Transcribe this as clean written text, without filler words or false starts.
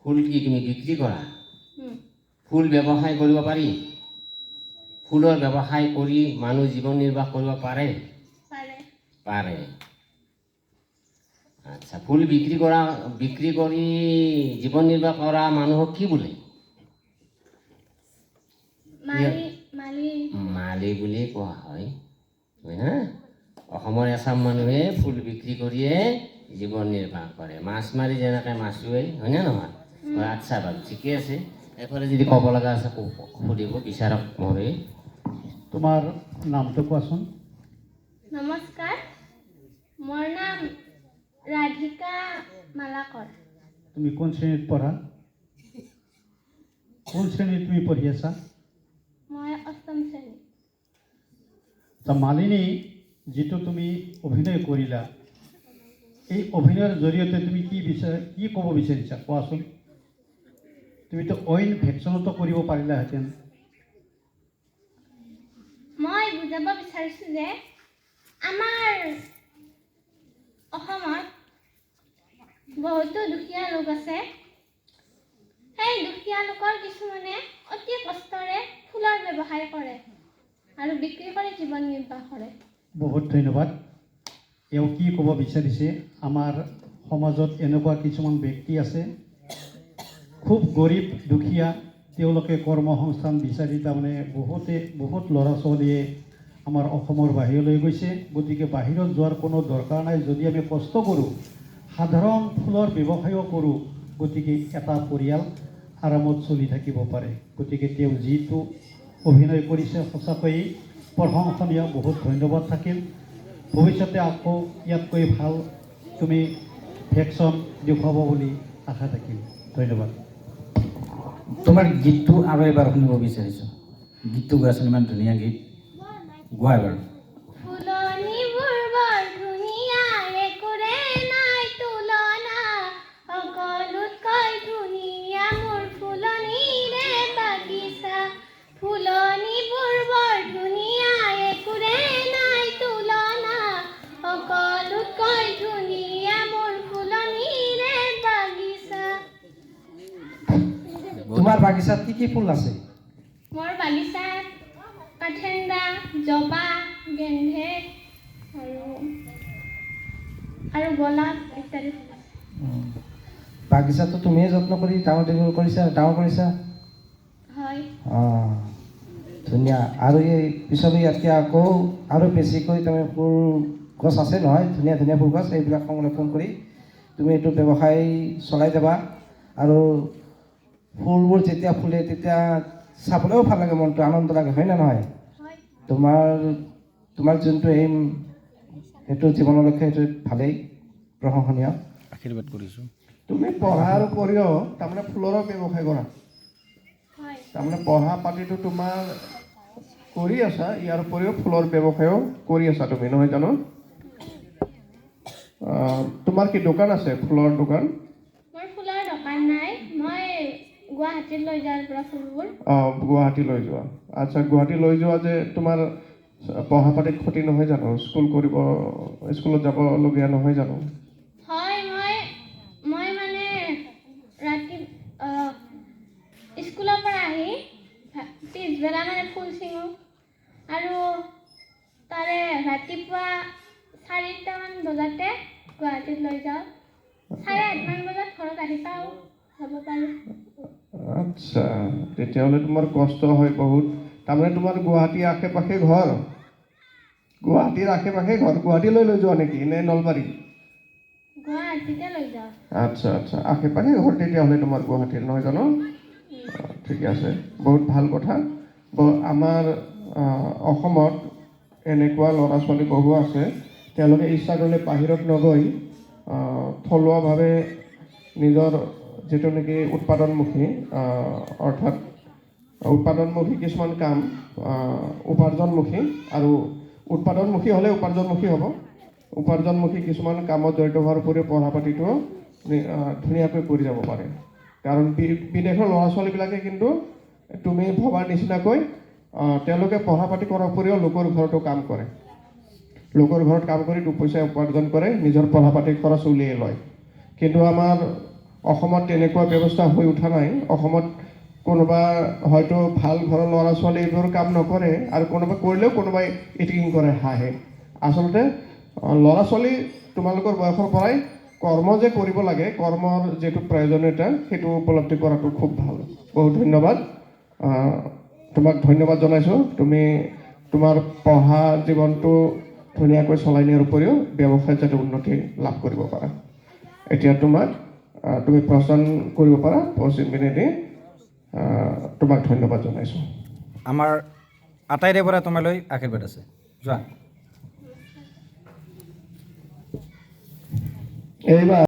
ফুল কি তুমি বিক্ৰি কৰা? ফুল ব্যৱসায় কৰিব পাৰি? ফুলৰ ব্যৱসায় কৰি মানুহ জীৱন নিৰ্বাহ কৰিব পাৰে? পাৰে। আচ্ছা, ফুল বিক্ৰি কৰি জীৱন নিৰ্বাহ কৰা মানুহক কি বোলে? মালি বুলি কোৱা হয়। হা, অসমৰ এচাম মানুহে ফুল বিক্ৰী কৰিয়ে জীৱন নিৰ্বাহ কৰে। মাছ মাৰি যেনেকৈ মাছুৱে, হয়নে নহয়? আচ্ছা বাৰু, ঠিকে আছে। এফালে যদি ক'ব লগা আছে সুধিব বিচাৰক মহোদয়। তোমাৰ নামটো কোৱাচোন। নমস্কাৰ, মোৰ নাম ৰাধিকা মালাকৰ। তুমি কোন শ্ৰেণীত পঢ়া? কোন শ্ৰেণীত তুমি পঢ়ি আছা? মই 8ম শ্ৰেণী। মালিনী, যিটো তুমি অভিনয় কৰিলা, এই অভিনয়ৰ জৰিয়তে তুমি কি ক'ব বিচাৰিছা কোৱাচোন। তুমিতো অইন ভেকশ্যনতো কৰিব পাৰিলাহেঁতেন। মই বুজাব বিচাৰিছোঁ যে আমাৰ অসমত বহুতো দুখীয়া লোক আছে। সেই দুখীয়া লোকৰ কিছুমানে অতি কষ্টৰে ফুলৰ ব্যৱসায় কৰে আৰু বিক্ৰী কৰি জীৱন নিৰ্বাহ কৰে। বহুত ধন্যবাদ। এওঁ কি ক'ব বিচাৰিছে, আমাৰ সমাজত এনেকুৱা কিছুমান ব্যক্তি আছে, খুব গৰীব দুখীয়া, তেওঁলোকে কৰ্মসংস্থান বিচাৰি তাৰমানে বহুত ল'ৰা ছোৱালীয়ে আমাৰ অসমৰ বাহিৰলৈ গৈছে। গতিকে বাহিৰত যোৱাৰ কোনো দৰকাৰ নাই। যদি আমি কষ্ট কৰোঁ, সাধাৰণ ফুলৰ ব্যৱসায়ো কৰোঁ, গতিকে এটা পৰিয়াল আৰামত চলি থাকিব পাৰে। গতিকে তেওঁ যিটো অভিনয় কৰিছে সঁচাকৈয়ে প্ৰশংসনীয়। বহুত ধন্যবাদ থাকিল। ভৱিষ্যতে আকৌ ইয়াতকৈ ভাল তুমি ভেকশ্যন দেখুৱাব বুলি আশা থাকিল। ধন্যবাদ। তোমাৰ গীতটো আৰু এবাৰ শুনিব বিচাৰিছোঁ। গীতটো গোৱাচোন, ইমান ধুনীয়া গীত গোৱা এবাৰ। ফুলনিবোৰ বৰ ধুনীয়া, একোৰে নাই তুলনা, সকলোতকৈ ধুনীয়া মোৰ ফুলনিৰে বাগিচা। ফুলনিবোৰ বৰ ধুনীয়া, একোৰে নাই তুলনা, সকলোতকৈ ধুনীয়া মোৰ ফুলনিৰে বাগিচা। তোমাৰ বাগিচাত কি কি ফুল আছে? মোৰ বাগিচাত কাঠেন্দা, জবা, গেন্ধে আৰু গোলাপ ইত্যাদি ফুল আছে। বাগিচাটো তুমিয়ে যত্ন কৰি ডাঙৰ কৰিছা? হয়। ধুনীয়া। আৰু এই পিছলৈ ইয়াতকৈ আকৌ আৰু বেছিকৈ তাৰমানে ফুল গছ আছে নহয়, ধুনীয়া ধুনীয়া ফুল গছ, এইবিলাক সংৰক্ষণ কৰি তুমি এইটো ব্যৱসায় চলাই যাবা। আৰু ফুলবোৰ যেতিয়া ফুলে তেতিয়া চাবলৈও ভাল লাগে, মনটো আনন্দ লাগে, হয় নে নহয়? তোমাৰ যোনটো এইম, সেইটো জীৱনৰ লক্ষ্য, সেইটো ভালেই প্ৰশংসনীয়। আশীৰ্বাদ কৰিছোঁ। তুমি পঢ়াৰ উপৰিও তাৰমানে ফুলৰো ব্যৱসায় কৰা। তাৰমানে পঢ়া পাতিটো তোমাৰ কৰি আছা, ইয়াৰ উপৰিও ফুলৰ ব্যৱসায়ো কৰি আছা তুমি, নহয় জানো? তোমাৰ কি দোকান আছে, ফুলৰ দোকান? মোৰ ফুলৰ দোকান নাই, মই গুৱাহাটীত লৈ যাওঁ পৰা ফুলবোৰ। গুৱাহাটী লৈ যোৱা। আচ্ছা, গুৱাহাটী লৈ যোৱা যে তোমাৰ পঢ়া পাতিত ক্ষতি নহয় জানো? স্কুলত যাবলগীয়া নহয় জানো? হয়, মই মানে ৰাতি স্কুলৰ পৰা আহি পিছবেলা মানে ফুল ছিঙো আৰু তাৰে ৰাতিপুৱা 4টামান বজাতে গুৱাহাটীত লৈ যাওঁ। 8:30মান বজাত ঘৰত আহি পাওঁ, যাব পাৰোঁ। আচ্ছা, তেতিয়াহ'লে তোমাৰ কষ্ট হয় বহুত। তাৰমানে তোমাৰ গুৱাহাটীৰ আশে পাশে ঘৰ? গুৱাহাটীলৈ লৈ যোৱা নেকি, নে নলবাৰী? গুৱাহাটীতে লৈ যাওঁ। আচ্ছা, আশে পাশে ঘৰ তেতিয়াহ'লে তোমাৰ গুৱাহাটীৰ, নহয় জানো? ঠিকে আছে, বহুত ভাল কথা। আমাৰ অসমত এনেকুৱা ল'ৰা ছোৱালী বহু আছে, তেওঁলোকে ইচ্ছা কৰিলে বাহিৰত নগৈ থলুৱাভাৱে নিজৰ যিটো নেকি উৎপাদনমুখী কিছুমান কাম, উপাৰ্জনমুখী, আৰু উৎপাদনমুখী হ'লে উপাৰ্জনমুখী হ'ব। উপাৰ্জনমুখী কিছুমান কামত জড়িত হোৱাৰ উপৰিও পঢ়া পাতিটো ধুনীয়াকৈ কৰি যাব পাৰে। কাৰণ বিদেশৰ ল'ৰা ছোৱালীবিলাকে কিন্তু তুমি ভবাৰ নিচিনাকৈ তেওঁলোকে পঢ়া পাতি কৰাৰ উপৰিও লোকৰ ঘৰতো কাম কৰে। লোকৰ ঘৰত কাম কৰি 2 পইচা উপাৰ্জন কৰে, নিজৰ পঢ়া পাতিৰ খৰচ উলিয়াই লয়। কিন্তু আমাৰ অসমত তেনেকুৱা ব্যৱস্থা হৈ উঠা নাই। অসমত কোনোবা হয়তো ভাল ঘৰৰ ল'ৰা ছোৱালী এইবোৰ কাম নকৰে, আৰু কোনোবা কৰিলেও কোনোবাই ইটিকিং কৰে, হাঁহে। আচলতে ল'ৰা ছোৱালী তোমালোকৰ বয়সৰ পৰাই কৰ্ম যে কৰিব লাগে, কৰ্মৰ যিটো প্ৰয়োজনীয়তা সেইটো উপলব্ধি কৰাটো খুব ভাল। বহুত ধন্যবাদ। তোমাক ধন্যবাদ জনাইছোঁ। তুমি তোমাৰ পঢ়া জীৱনটো ধুনীয়াকৈ চলাই নিয়াৰ উপৰিও ব্যৱসায়ত যাতে উন্নতি লাভ কৰিব পাৰা। এতিয়া তুমি প্ৰস্থান কৰিব পাৰা। পশ্চিম পিনেদি তোমাক ধন্যবাদ জনাইছোঁ। আমাৰ আটাইৰে পৰা তোমালৈ আশীৰ্বাদ আছে। যোৱা। এইবাৰ